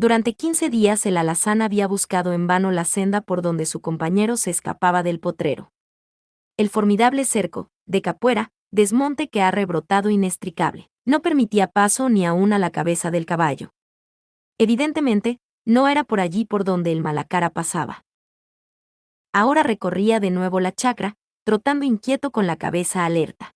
Durante 15 días el alazán había buscado en vano la senda por donde su compañero se escapaba del potrero. El formidable cerco, de capuera, desmonte que ha rebrotado inextricable, no permitía paso ni aún a la cabeza del caballo. Evidentemente, no era por allí por donde el Malacara pasaba. Ahora recorría de nuevo la chacra, trotando inquieto con la cabeza alerta.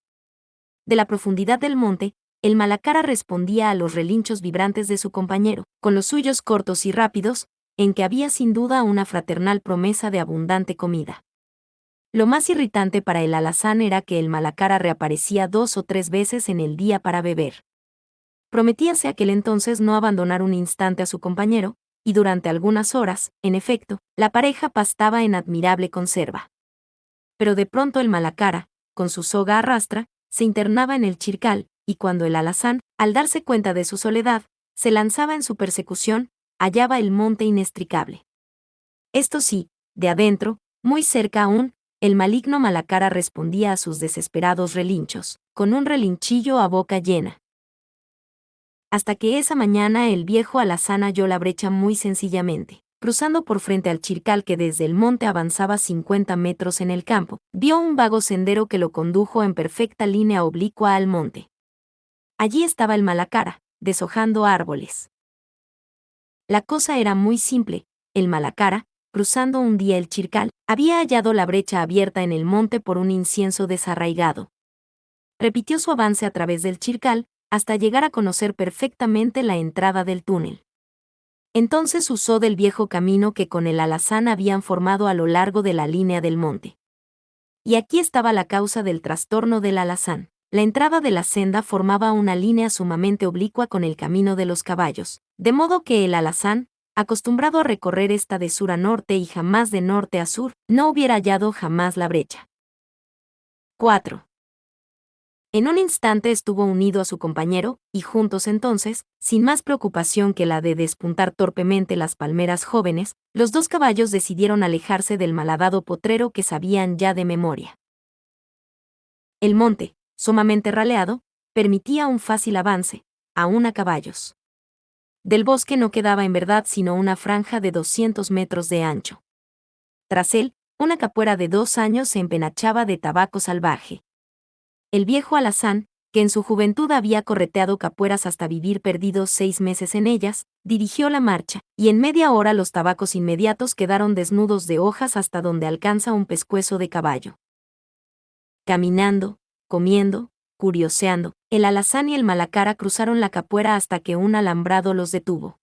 De la profundidad del monte, el Malacara respondía a los relinchos vibrantes de su compañero, con los suyos cortos y rápidos, en que había sin duda una fraternal promesa de abundante comida. Lo más irritante para el alazán era que el Malacara reaparecía 2 o 3 veces en el día para beber. Prometíase aquel entonces no abandonar un instante a su compañero, y durante algunas horas, en efecto, la pareja pastaba en admirable conserva. Pero de pronto el Malacara, con su soga a rastra, se internaba en el chircal, y cuando el alazán, al darse cuenta de su soledad, se lanzaba en su persecución, hallaba el monte inextricable. Esto sí, de adentro, muy cerca aún, el maligno Malacara respondía a sus desesperados relinchos, con un relinchillo a boca llena. Hasta que esa mañana el viejo alazán halló la brecha muy sencillamente. Cruzando por frente al chircal que desde el monte avanzaba 50 metros en el campo, vio un vago sendero que lo condujo en perfecta línea oblicua al monte. Allí estaba el Malacara, deshojando árboles. La cosa era muy simple. El Malacara, cruzando un día el chircal, había hallado la brecha abierta en el monte por un incienso desarraigado. Repitió su avance a través del chircal, hasta llegar a conocer perfectamente la entrada del túnel. Entonces usó del viejo camino que con el alazán habían formado a lo largo de la línea del monte. Y aquí estaba la causa del trastorno del alazán. La entrada de la senda formaba una línea sumamente oblicua con el camino de los caballos, de modo que el alazán, acostumbrado a recorrer esta de sur a norte y jamás de norte a sur, no hubiera hallado jamás la brecha. 4. En un instante estuvo unido a su compañero, y juntos entonces, sin más preocupación que la de despuntar torpemente las palmeras jóvenes, los dos caballos decidieron alejarse del malhadado potrero que sabían ya de memoria. El monte, sumamente raleado, permitía un fácil avance, aún a caballos. Del bosque no quedaba en verdad sino una franja de 200 metros de ancho. Tras él, una capuera de 2 años se empenachaba de tabaco salvaje. El viejo alazán, que en su juventud había correteado capueras hasta vivir perdidos 6 meses en ellas, dirigió la marcha, y en media hora los tabacos inmediatos quedaron desnudos de hojas hasta donde alcanza un pescuezo de caballo. Caminando, comiendo, curioseando, el alazán y el Malacara cruzaron la capuera hasta que un alambrado los detuvo.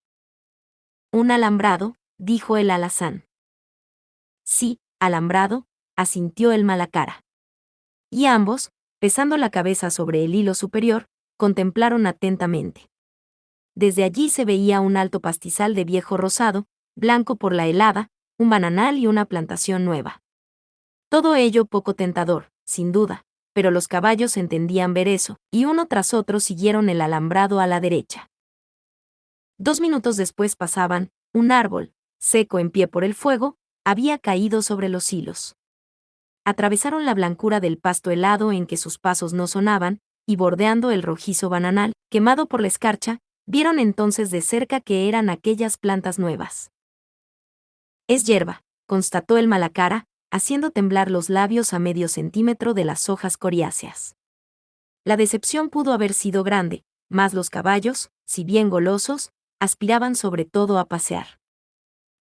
¿Un alambrado?, dijo el alazán. Sí, alambrado, asintió el Malacara. Y ambos, pesando la cabeza sobre el hilo superior, contemplaron atentamente. Desde allí se veía un alto pastizal de viejo rosado, blanco por la helada, un bananal y una plantación nueva. Todo ello poco tentador, sin duda, pero los caballos entendían ver eso, y uno tras otro siguieron el alambrado a la derecha. 2 minutos después pasaban, un árbol, seco en pie por el fuego, había caído sobre los hilos. Atravesaron la blancura del pasto helado en que sus pasos no sonaban, y bordeando el rojizo bananal, quemado por la escarcha, vieron entonces de cerca que eran aquellas plantas nuevas. Es hierba, constató el Malacara, haciendo temblar los labios a medio centímetro de las hojas coriáceas. La decepción pudo haber sido grande, mas los caballos, si bien golosos, aspiraban sobre todo a pasear.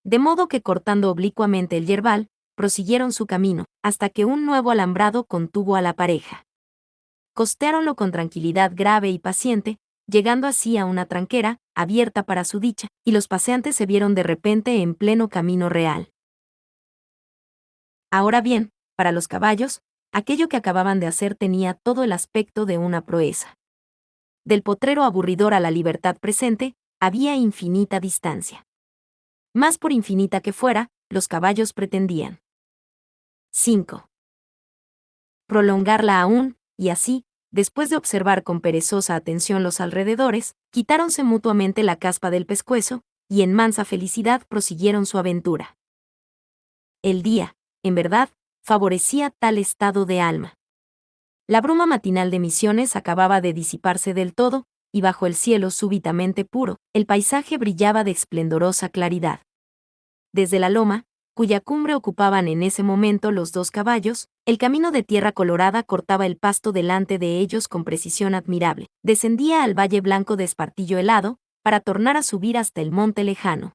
De modo que cortando oblicuamente el yerbal, prosiguieron su camino, hasta que un nuevo alambrado contuvo a la pareja. Costeáronlo con tranquilidad grave y paciente, llegando así a una tranquera, abierta para su dicha, y los paseantes se vieron de repente en pleno camino real. Ahora bien, para los caballos, aquello que acababan de hacer tenía todo el aspecto de una proeza. Del potrero aburridor a la libertad presente, había infinita distancia. Más por infinita que fuera, los caballos pretendían. 5. Prolongarla aún, y así, después de observar con perezosa atención los alrededores, quitáronse mutuamente la caspa del pescuezo, y en mansa felicidad prosiguieron su aventura. El día, en verdad, favorecía tal estado de alma. La bruma matinal de Misiones acababa de disiparse del todo, y bajo el cielo súbitamente puro, el paisaje brillaba de esplendorosa claridad. Desde la loma, cuya cumbre ocupaban en ese momento los dos caballos, el camino de tierra colorada cortaba el pasto delante de ellos con precisión admirable. Descendía al valle blanco de espartillo helado, para tornar a subir hasta el monte lejano.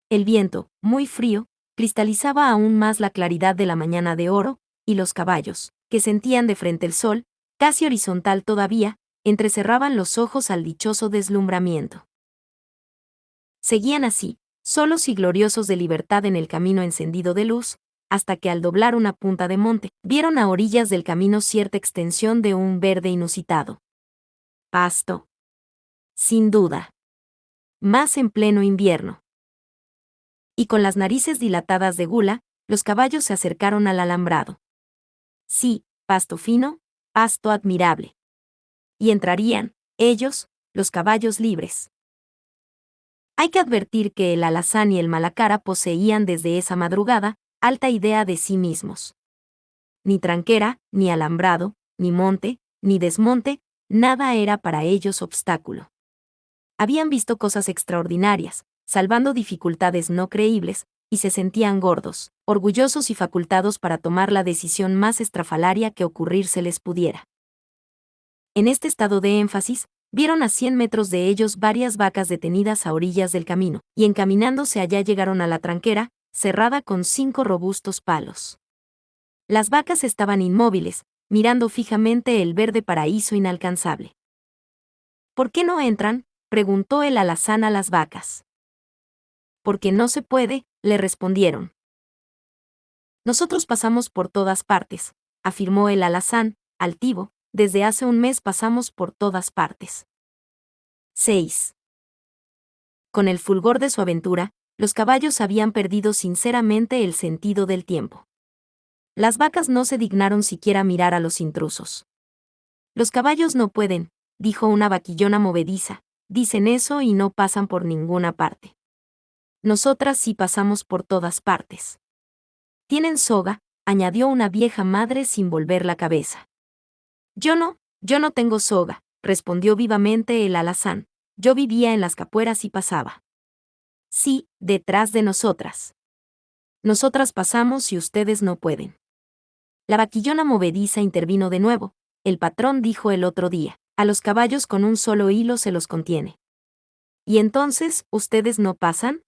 El viento, muy frío, cristalizaba aún más la claridad de la mañana de oro, y los caballos, que sentían de frente el sol, casi horizontal todavía, entrecerraban los ojos al dichoso deslumbramiento. Seguían así, solos y gloriosos de libertad en el camino encendido de luz, hasta que al doblar una punta de monte, vieron a orillas del camino cierta extensión de un verde inusitado. Pasto. Sin duda. Más en pleno invierno. Y con las narices dilatadas de gula, los caballos se acercaron al alambrado. Sí, pasto fino, pasto admirable. Y entrarían, ellos, los caballos libres. Hay que advertir que el alazán y el malacara poseían desde esa madrugada alta idea de sí mismos. Ni tranquera, ni alambrado, ni monte, ni desmonte, nada era para ellos obstáculo. Habían visto cosas extraordinarias, salvando dificultades no creíbles, y se sentían gordos, orgullosos y facultados para tomar la decisión más estrafalaria que ocurrirse les pudiera. En este estado de énfasis, vieron a 100 metros de ellos varias vacas detenidas a orillas del camino, y encaminándose allá llegaron a la tranquera, cerrada con 5 robustos palos. Las vacas estaban inmóviles, mirando fijamente el verde paraíso inalcanzable. ¿Por qué no entran?, preguntó el alazán a las vacas. Porque no se puede, le respondieron. Nosotros pasamos por todas partes, afirmó el alazán, altivo, desde hace un mes pasamos por todas partes. 6. Con el fulgor de su aventura, los caballos habían perdido sinceramente el sentido del tiempo. Las vacas no se dignaron siquiera mirar a los intrusos. Los caballos no pueden, dijo una vaquillona movediza, dicen eso y no pasan por ninguna parte. Nosotras sí pasamos por todas partes. Tienen soga, añadió una vieja madre sin volver la cabeza. Yo no tengo soga, respondió vivamente el alazán. Yo vivía en las capueras y pasaba. Sí, detrás de nosotras. Nosotras pasamos y ustedes no pueden. La vaquillona movediza intervino de nuevo. El patrón dijo el otro día, a los caballos con un solo hilo se los contiene. ¿Y entonces, ustedes no pasan?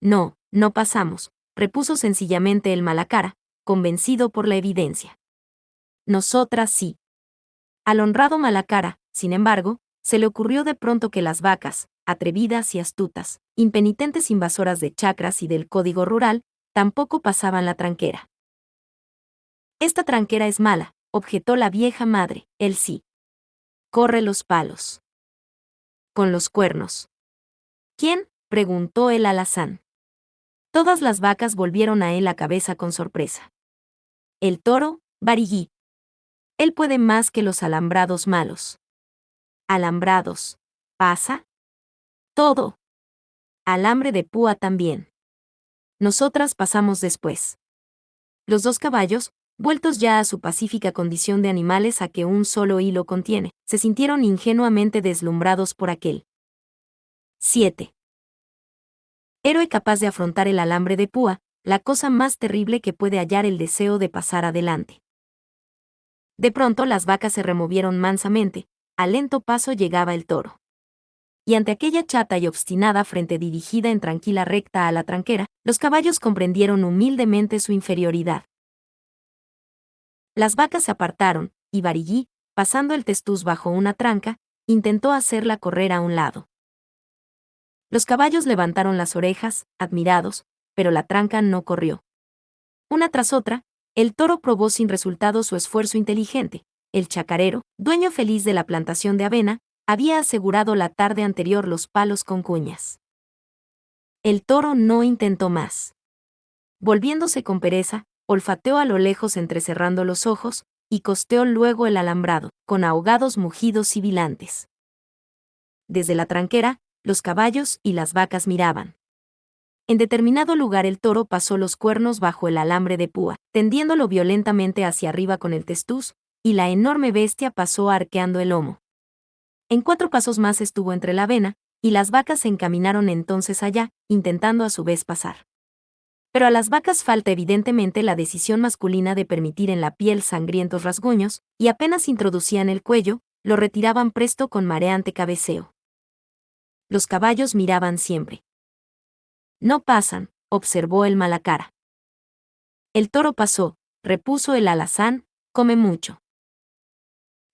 No, no pasamos, repuso sencillamente el malacara, convencido por la evidencia. Nosotras sí. Al honrado malacara, sin embargo, se le ocurrió de pronto que las vacas, atrevidas y astutas, impenitentes invasoras de chacras y del código rural, tampoco pasaban la tranquera. Esta tranquera es mala, objetó la vieja madre, él sí. Corre los palos. Con los cuernos. ¿Quién?, preguntó el alazán. Todas las vacas volvieron a él la cabeza con sorpresa. El toro, Barigüí. Él puede más que los alambrados malos. Alambrados. ¿Pasa? Todo. Alambre de púa también. Nosotras pasamos después. Los dos caballos, vueltos ya a su pacífica condición de animales a que un solo hilo contiene, se sintieron ingenuamente deslumbrados por aquel. 7. Héroe capaz de afrontar el alambre de púa, la cosa más terrible que puede hallar el deseo de pasar adelante. De pronto las vacas se removieron mansamente, a lento paso llegaba el toro. Y ante aquella chata y obstinada frente dirigida en tranquila recta a la tranquera, los caballos comprendieron humildemente su inferioridad. Las vacas se apartaron, y Barigüí, pasando el testuz bajo una tranca, intentó hacerla correr a un lado. Los caballos levantaron las orejas, admirados, pero la tranca no corrió. Una tras otra, el toro probó sin resultado su esfuerzo inteligente. El chacarero, dueño feliz de la plantación de avena, había asegurado la tarde anterior los palos con cuñas. El toro no intentó más. Volviéndose con pereza, olfateó a lo lejos entrecerrando los ojos, y costeó luego el alambrado, con ahogados mugidos sibilantes. Desde la tranquera, los caballos y las vacas miraban. En determinado lugar el toro pasó los cuernos bajo el alambre de púa, tendiéndolo violentamente hacia arriba con el testuz, y la enorme bestia pasó arqueando el lomo. En 4 pasos más estuvo entre la avena, y las vacas se encaminaron entonces allá, intentando a su vez pasar. Pero a las vacas falta evidentemente la decisión masculina de permitir en la piel sangrientos rasguños, y apenas introducían el cuello, lo retiraban presto con mareante cabeceo. Los caballos miraban siempre. No pasan, observó el Malacara. El toro pasó, repuso el alazán, come mucho.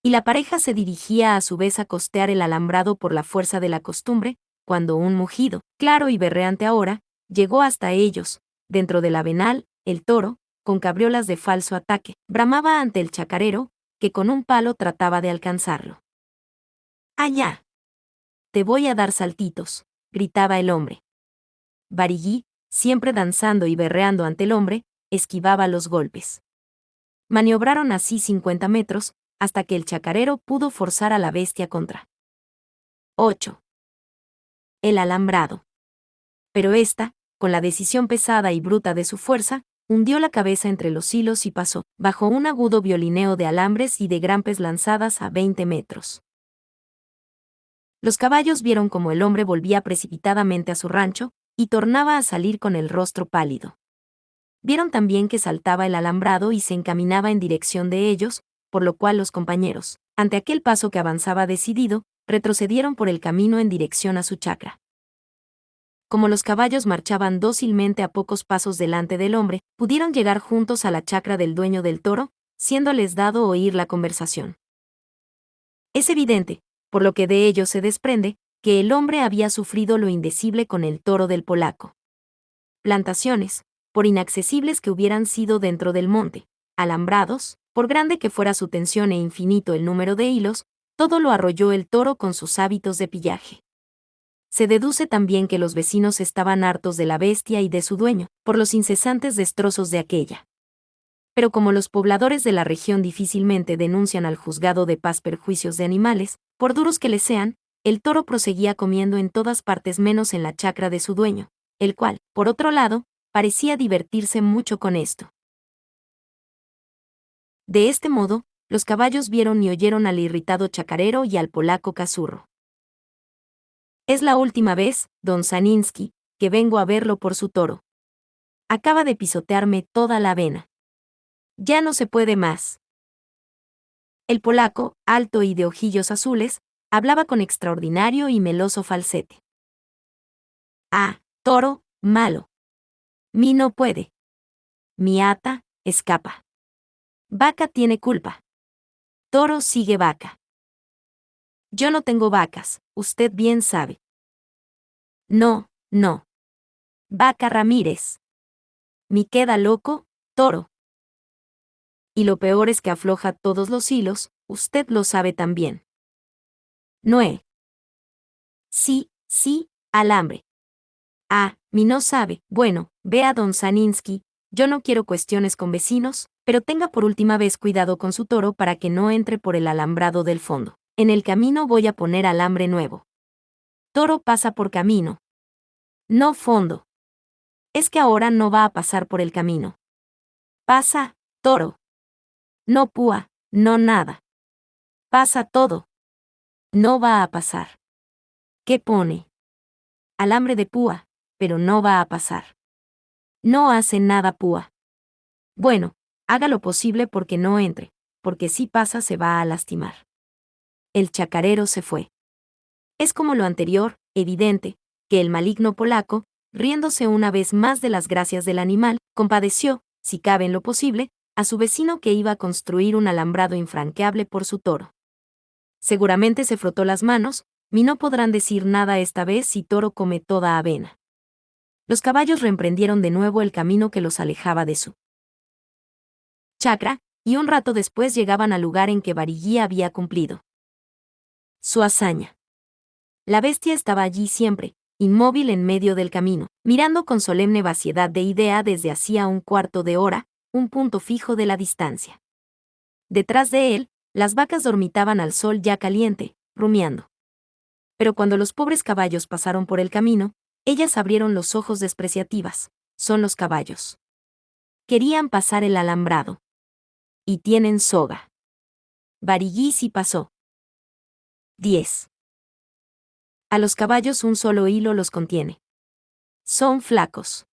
Y la pareja se dirigía a su vez a costear el alambrado por la fuerza de la costumbre, cuando un mugido, claro y berreante ahora, llegó hasta ellos. Dentro del avenal, el toro, con cabriolas de falso ataque, bramaba ante el chacarero, que con un palo trataba de alcanzarlo. ¡Allá! Te voy a dar saltitos, gritaba el hombre. Barigüí, siempre danzando y berreando ante el hombre, esquivaba los golpes. Maniobraron así 50 metros, hasta que el chacarero pudo forzar a la bestia contra 8. El alambrado. Pero ésta, con la decisión pesada y bruta de su fuerza, hundió la cabeza entre los hilos y pasó, bajo un agudo violineo de alambres y de grampes lanzadas a 20 metros. Los caballos vieron como el hombre volvía precipitadamente a su rancho, y tornaba a salir con el rostro pálido. Vieron también que saltaba el alambrado y se encaminaba en dirección de ellos, por lo cual los compañeros, ante aquel paso que avanzaba decidido, retrocedieron por el camino en dirección a su chacra. Como los caballos marchaban dócilmente a pocos pasos delante del hombre, pudieron llegar juntos a la chacra del dueño del toro, siéndoles dado oír la conversación. Es evidente, por lo que de ello se desprende, que el hombre había sufrido lo indecible con el toro del polaco. Plantaciones, por inaccesibles que hubieran sido dentro del monte, alambrados, por grande que fuera su tensión e infinito el número de hilos, todo lo arrolló el toro con sus hábitos de pillaje. Se deduce también que los vecinos estaban hartos de la bestia y de su dueño, por los incesantes destrozos de aquella. Pero como los pobladores de la región difícilmente denuncian al juzgado de paz perjuicios de animales, por duros que les sean, el toro proseguía comiendo en todas partes menos en la chacra de su dueño, el cual, por otro lado, parecía divertirse mucho con esto. De este modo, los caballos vieron y oyeron al irritado chacarero y al polaco cazurro. Es la última vez, don Saninsky, que vengo a verlo por su toro. Acaba de pisotearme toda la avena. Ya no se puede más. El polaco, alto y de ojillos azules, hablaba con extraordinario y meloso falsete. Ah, toro, malo. Mi no puede. Mi ata, escapa. Vaca tiene culpa. Toro sigue vaca. Yo no tengo vacas, usted bien sabe. No, no. Vaca Ramírez. Mi queda loco, toro. Y lo peor es que afloja todos los hilos, usted lo sabe también. Noé. Sí, sí, alambre. Ah, mi no sabe. Bueno, ve a don Saninsky, yo no quiero cuestiones con vecinos, pero tenga por última vez cuidado con su toro para que no entre por el alambrado del fondo. En el camino voy a poner alambre nuevo. Toro pasa por camino. No fondo. Es que ahora no va a pasar por el camino. Pasa, toro. No púa, no nada. Pasa todo. No va a pasar. ¿Qué pone? Alambre de púa, pero no va a pasar. No hace nada púa. Bueno, haga lo posible porque no entre, porque si pasa se va a lastimar. El chacarero se fue. Es como lo anterior, evidente, que el maligno polaco, riéndose una vez más de las gracias del animal, compadeció, si cabe en lo posible, a su vecino que iba a construir un alambrado infranqueable por su toro. Seguramente se frotó las manos, y no podrán decir nada esta vez si toro come toda avena. Los caballos reemprendieron de nuevo el camino que los alejaba de su chacra, y un rato después llegaban al lugar en que Barigüí había cumplido su hazaña. La bestia estaba allí siempre, inmóvil en medio del camino, mirando con solemne vaciedad de idea desde hacía un cuarto de hora, un punto fijo de la distancia. Detrás de él, las vacas dormitaban al sol ya caliente, rumiando. Pero cuando los pobres caballos pasaron por el camino, ellas abrieron los ojos despreciativas. Son los caballos. Querían pasar el alambrado. Y tienen soga. Barigüí sí pasó. 10. A los caballos un solo hilo los contiene. Son flacos.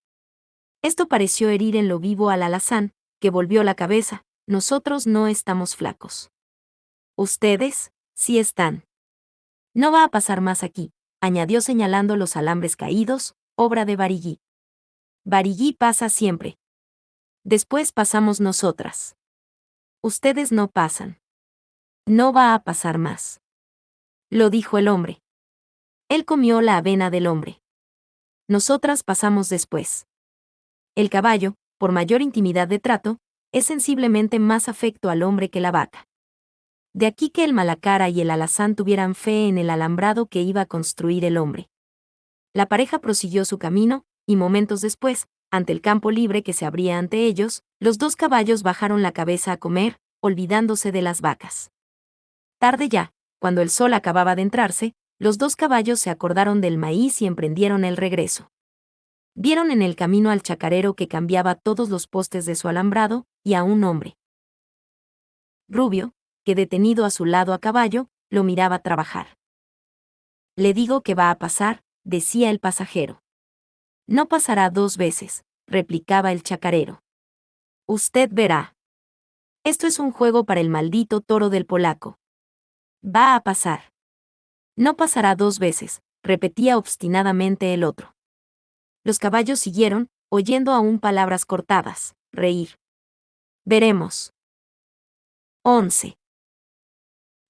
Esto pareció herir en lo vivo al alazán, que volvió la cabeza. Nosotros no estamos flacos. Ustedes, sí están. No va a pasar más aquí, añadió señalando los alambres caídos, obra de Barigui. Barigui pasa siempre. Después pasamos nosotras. Ustedes no pasan. No va a pasar más. Lo dijo el hombre. Él comió la avena del hombre. Nosotras pasamos después. El caballo, por mayor intimidad de trato, es sensiblemente más afecto al hombre que la vaca. De aquí que el malacara y el alazán tuvieran fe en el alambrado que iba a construir el hombre. La pareja prosiguió su camino, y momentos después, ante el campo libre que se abría ante ellos, los dos caballos bajaron la cabeza a comer, olvidándose de las vacas. Tarde ya, cuando el sol acababa de entrarse, los dos caballos se acordaron del maíz y emprendieron el regreso. Vieron en el camino al chacarero que cambiaba todos los postes de su alambrado, y a un hombre rubio, que detenido a su lado a caballo, lo miraba trabajar. Le digo que va a pasar, decía el pasajero. No pasará 2 veces, replicaba el chacarero. Usted verá. Esto es un juego para el maldito toro del polaco. Va a pasar. No pasará 2 veces, repetía obstinadamente el otro. Los caballos siguieron, oyendo aún palabras cortadas, reír. Veremos. 11.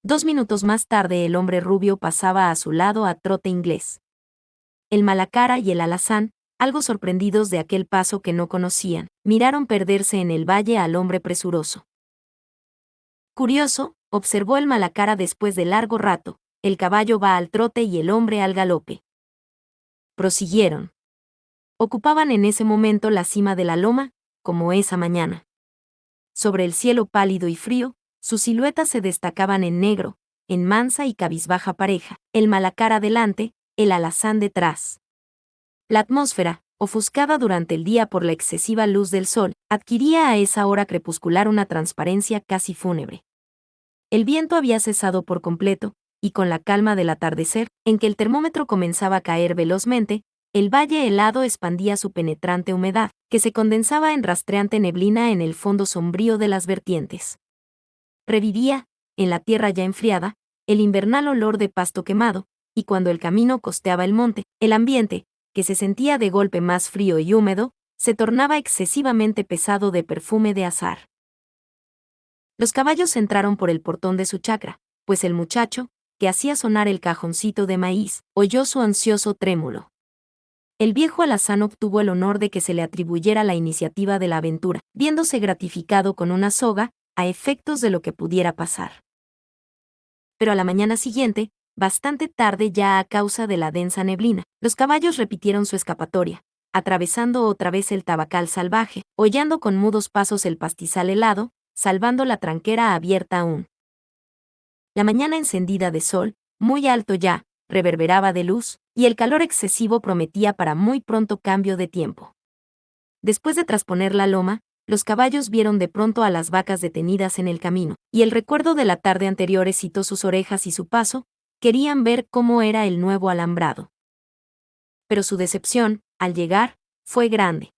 2 minutos más tarde el hombre rubio pasaba a su lado a trote inglés. El malacara y el alazán, algo sorprendidos de aquel paso que no conocían, miraron perderse en el valle al hombre presuroso. Curioso, observó el malacara después de largo rato, el caballo va al trote y el hombre al galope. Prosiguieron. Ocupaban en ese momento la cima de la loma, como esa mañana. Sobre el cielo pálido y frío, sus siluetas se destacaban en negro, en mansa y cabizbaja pareja, el malacara delante, el alazán detrás. La atmósfera, ofuscada durante el día por la excesiva luz del sol, adquiría a esa hora crepuscular una transparencia casi fúnebre. El viento había cesado por completo, y con la calma del atardecer, en que el termómetro comenzaba a caer velozmente, el valle helado expandía su penetrante humedad, que se condensaba en rastreante neblina en el fondo sombrío de las vertientes. Revivía, en la tierra ya enfriada, el invernal olor de pasto quemado, y cuando el camino costeaba el monte, el ambiente, que se sentía de golpe más frío y húmedo, se tornaba excesivamente pesado de perfume de azahar. Los caballos entraron por el portón de su chacra, pues el muchacho, que hacía sonar el cajoncito de maíz, oyó su ansioso trémulo. El viejo alazán obtuvo el honor de que se le atribuyera la iniciativa de la aventura, viéndose gratificado con una soga, a efectos de lo que pudiera pasar. Pero a la mañana siguiente, bastante tarde ya a causa de la densa neblina, los caballos repitieron su escapatoria, atravesando otra vez el tabacal salvaje, hollando con mudos pasos el pastizal helado, salvando la tranquera abierta aún. La mañana encendida de sol, muy alto ya, reverberaba de luz, y el calor excesivo prometía para muy pronto cambio de tiempo. Después de trasponer la loma, los caballos vieron de pronto a las vacas detenidas en el camino, y el recuerdo de la tarde anterior excitó sus orejas y su paso, querían ver cómo era el nuevo alambrado. Pero su decepción, al llegar, fue grande.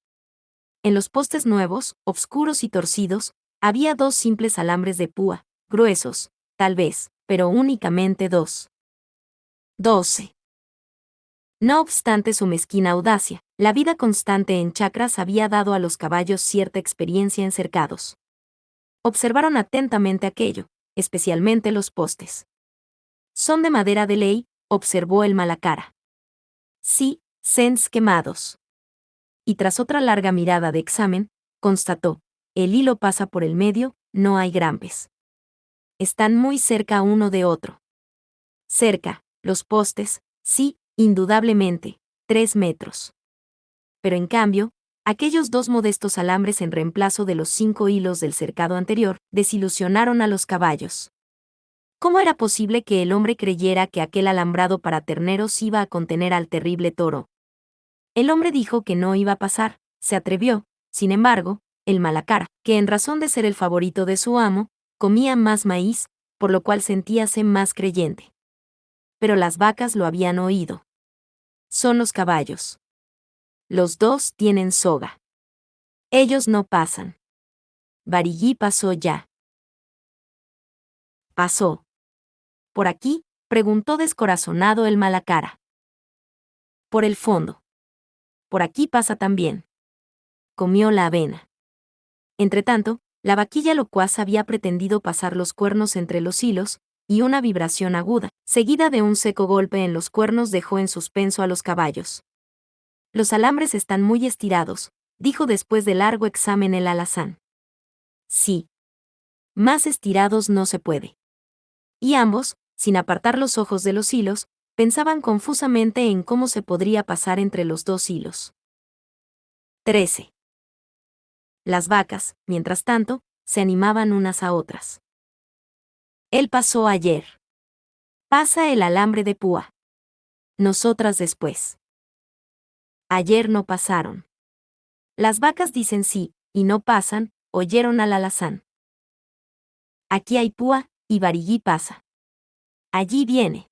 En los postes nuevos, obscuros y torcidos, había 2 simples alambres de púa, gruesos, tal vez, pero únicamente 2. 12. No obstante su mezquina audacia, la vida constante en chacras había dado a los caballos cierta experiencia en cercados. Observaron atentamente aquello, especialmente los postes. Son de madera de ley, observó el malacara. Sí, sens quemados. Y tras otra larga mirada de examen, constató, el hilo pasa por el medio, no hay grampes. Están muy cerca uno de otro. Cerca, los postes, sí, indudablemente, 3 metros. Pero en cambio, aquellos 2 modestos alambres en reemplazo de los 5 hilos del cercado anterior, desilusionaron a los caballos. ¿Cómo era posible que el hombre creyera que aquel alambrado para terneros iba a contener al terrible toro? El hombre dijo que no iba a pasar, se atrevió, sin embargo, el malacara, que en razón de ser el favorito de su amo, comía más maíz, por lo cual sentíase más creyente. pero las vacas lo habían oído. Son los caballos. Los dos tienen soga. Ellos no pasan. Barigüí pasó ya. Pasó. ¿Por aquí?, preguntó descorazonado el Malacara. Por el fondo. Por aquí pasa también. Comió la avena. Entretanto, la vaquilla locuaz había pretendido pasar los cuernos entre los hilos, y una vibración aguda, seguida de un seco golpe en los cuernos, dejó en suspenso a los caballos. Los alambres están muy estirados, dijo después de largo examen el alazán. Sí. Más estirados no se puede. Y ambos, sin apartar los ojos de los hilos, pensaban confusamente en cómo se podría pasar entre los dos hilos. 13. Las vacas, mientras tanto, se animaban unas a otras. Él pasó ayer. Pasa el alambre de púa. Nosotras después. Ayer no pasaron. Las vacas dicen sí, y no pasan, oyeron al alazán. Aquí hay púa, y Barigüí pasa. Allí viene.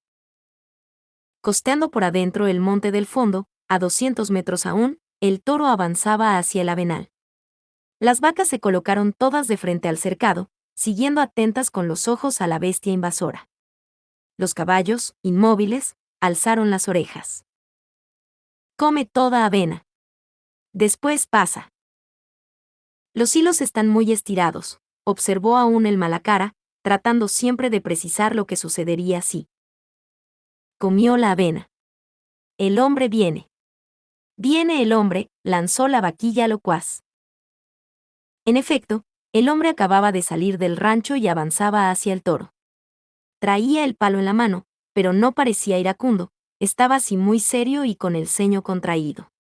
Costeando por adentro el monte del fondo, a 200 metros aún, el toro avanzaba hacia el avenal. Las vacas se colocaron todas de frente al cercado, siguiendo atentas con los ojos a la bestia invasora. Los caballos, inmóviles, alzaron las orejas. Come toda avena. Después pasa. Los hilos están muy estirados, observó aún el Malacara, tratando siempre de precisar lo que sucedería si. Comió la avena. El hombre viene. Viene el hombre, lanzó la vaquilla locuaz. En efecto, el hombre acababa de salir del rancho y avanzaba hacia el toro. Traía el palo en la mano, pero no parecía iracundo, estaba así muy serio y con el ceño contraído.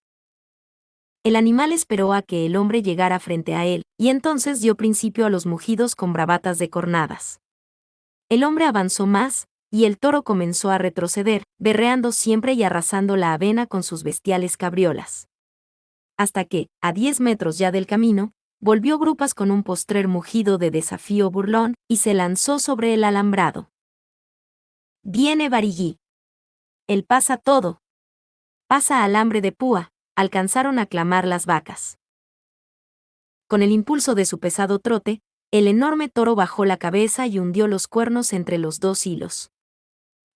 El animal esperó a que el hombre llegara frente a él, y entonces dio principio a los mugidos con bravatas de cornadas. El hombre avanzó más, y el toro comenzó a retroceder, berreando siempre y arrasando la avena con sus bestiales cabriolas. Hasta que, a 10 metros ya del camino, volvió grupas con un postrer mugido de desafío burlón, y se lanzó sobre el alambrado. Viene Barigüí. Él pasa todo. Pasa alambre de púa, alcanzaron a clamar las vacas. Con el impulso de su pesado trote, el enorme toro bajó la cabeza y hundió los cuernos entre los dos hilos.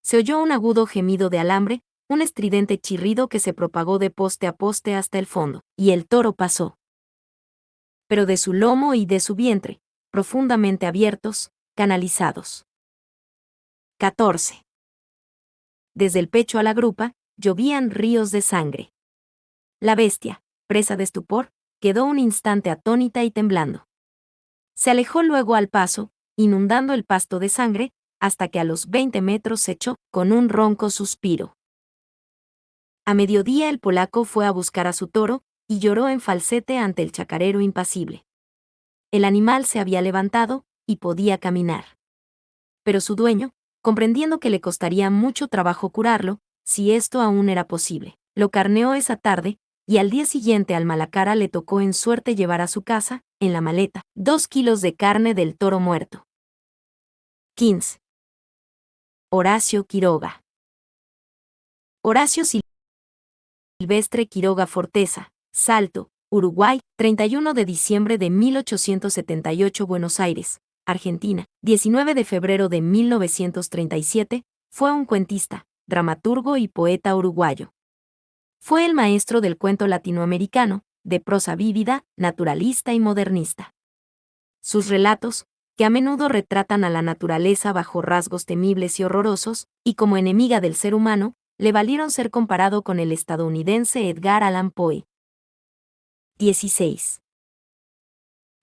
Se oyó un agudo gemido de alambre, un estridente chirrido que se propagó de poste a poste hasta el fondo, y el toro pasó. Pero de su lomo y de su vientre, profundamente abiertos, canalizados. 14. Desde el pecho a la grupa, llovían ríos de sangre. La bestia, presa de estupor, quedó un instante atónita y temblando. Se alejó luego al paso, inundando el pasto de sangre, hasta que a los 20 metros se echó, con un ronco suspiro. A mediodía el polaco fue a buscar a su toro, y lloró en falsete ante el chacarero impasible. El animal se había levantado, y podía caminar. Pero su dueño, comprendiendo que le costaría mucho trabajo curarlo, si esto aún era posible, lo carneó esa tarde, y al día siguiente al Malacara le tocó en suerte llevar a su casa, en la maleta, 2 kilos de carne del toro muerto. 15. Horacio Quiroga. Horacio Silvestre Quiroga Forteza, Salto, Uruguay, 31 de diciembre de 1878, Buenos Aires, Argentina, 19 de febrero de 1937, fue un cuentista, dramaturgo y poeta uruguayo. Fue el maestro del cuento latinoamericano, de prosa vívida, naturalista y modernista. Sus relatos, que a menudo retratan a la naturaleza bajo rasgos temibles y horrorosos, y como enemiga del ser humano, le valieron ser comparado con el estadounidense Edgar Allan Poe. 16.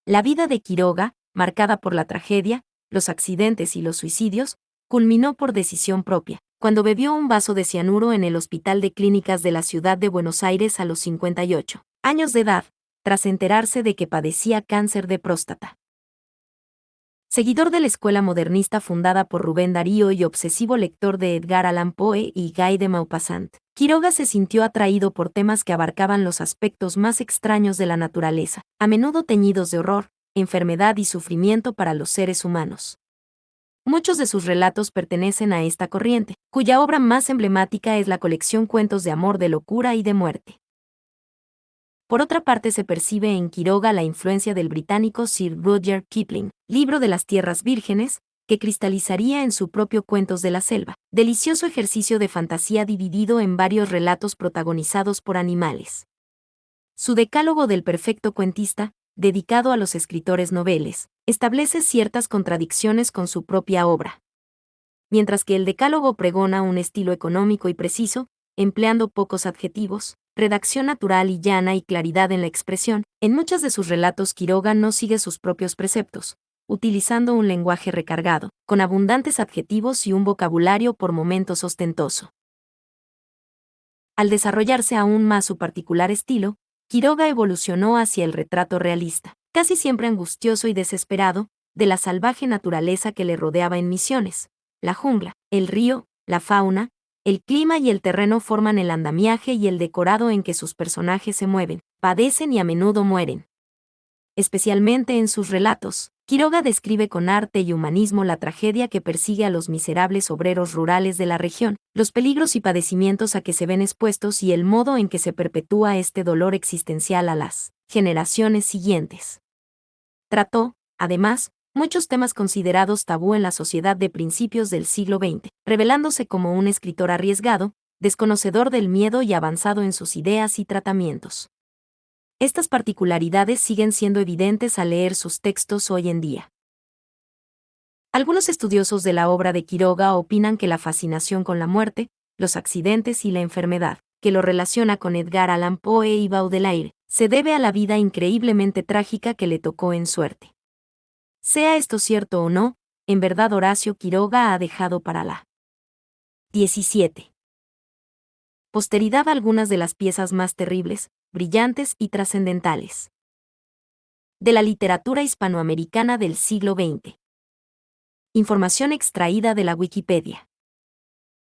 La vida de Quiroga, marcada por la tragedia, los accidentes y los suicidios, culminó por decisión propia, cuando bebió un vaso de cianuro en el Hospital de Clínicas de la ciudad de Buenos Aires a los 58 años de edad, tras enterarse de que padecía cáncer de próstata. Seguidor de la escuela modernista fundada por Rubén Darío y obsesivo lector de Edgar Allan Poe y Guy de Maupassant, Quiroga se sintió atraído por temas que abarcaban los aspectos más extraños de la naturaleza, a menudo teñidos de horror, enfermedad y sufrimiento para los seres humanos. Muchos de sus relatos pertenecen a esta corriente, cuya obra más emblemática es la colección Cuentos de amor, de locura y de muerte. Por otra parte, se percibe en Quiroga la influencia del británico Sir Rudyard Kipling, Libro de las Tierras Vírgenes, que cristalizaría en su propio Cuentos de la Selva, delicioso ejercicio de fantasía dividido en varios relatos protagonizados por animales. Su Decálogo del perfecto cuentista, dedicado a los escritores noveles, establece ciertas contradicciones con su propia obra. Mientras que el Decálogo pregona un estilo económico y preciso, empleando pocos adjetivos, redacción natural y llana y claridad en la expresión, en muchos de sus relatos Quiroga no sigue sus propios preceptos, utilizando un lenguaje recargado, con abundantes adjetivos y un vocabulario por momentos ostentoso. Al desarrollarse aún más su particular estilo, Quiroga evolucionó hacia el retrato realista, casi siempre angustioso y desesperado, de la salvaje naturaleza que le rodeaba en Misiones. La jungla, el río, la fauna, el clima y el terreno forman el andamiaje y el decorado en que sus personajes se mueven, padecen y a menudo mueren. Especialmente en sus relatos, Quiroga describe con arte y humanismo la tragedia que persigue a los miserables obreros rurales de la región, los peligros y padecimientos a que se ven expuestos y el modo en que se perpetúa este dolor existencial a las generaciones siguientes. Trató, además, muchos temas considerados tabú en la sociedad de principios del siglo XX, revelándose como un escritor arriesgado, desconocedor del miedo y avanzado en sus ideas y tratamientos. Estas particularidades siguen siendo evidentes al leer sus textos hoy en día. Algunos estudiosos de la obra de Quiroga opinan que la fascinación con la muerte, los accidentes y la enfermedad, que lo relaciona con Edgar Allan Poe y Baudelaire, se debe a la vida increíblemente trágica que le tocó en suerte. Sea esto cierto o no, en verdad Horacio Quiroga ha dejado para la 17. Posteridad algunas de las piezas más terribles, brillantes y trascendentales de la literatura hispanoamericana del siglo XX. Información extraída de la Wikipedia.